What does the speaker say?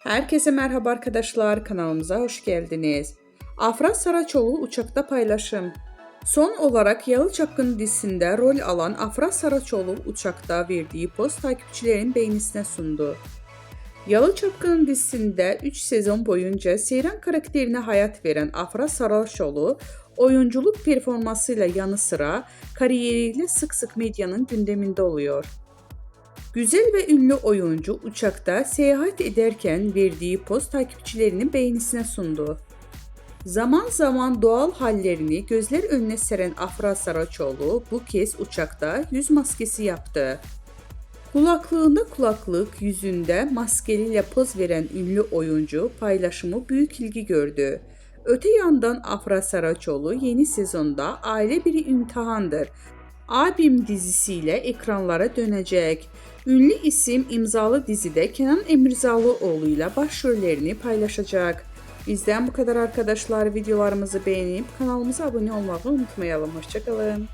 Herkese merhaba arkadaşlar, kanalımıza hoş geldiniz. Afra Saraçoğlu uçakta paylaşım. Son olarak Yalı Çapkını dizisinde rol alan Afra Saraçoğlu uçakta verdiği post takipçilerin beğenisine sundu. Yalı Çapkını dizisinde 3 sezon boyunca Seyran karakterine hayat veren Afra Saraçoğlu, oyunculuk performansıyla yanı sıra kariyeriyle sık sık medyanın gündeminde oluyor. Güzel ve ünlü oyuncu uçakta seyahat ederken verdiği poz takipçilerinin beğenisine sundu. Zaman zaman doğal hallerini gözler önüne seren Afra Saraçoğlu bu kez uçakta yüz maskesi yaptı. Kulaklığında kulaklık, yüzünde maskeliyle poz veren ünlü oyuncu paylaşımı büyük ilgi gördü. Öte yandan Afra Saraçoğlu yeni sezonda Aile Bir İmtihandır Abim dizisiyle ekranlara dönecek. Ünlü isim imzalı dizide Kenan Emirzalıoğlu ile başrollerini paylaşacak. Bizden bu kadar arkadaşlar. Videolarımızı beğenip kanalımıza abone olmayı unutmayalım. Hoşça kalın.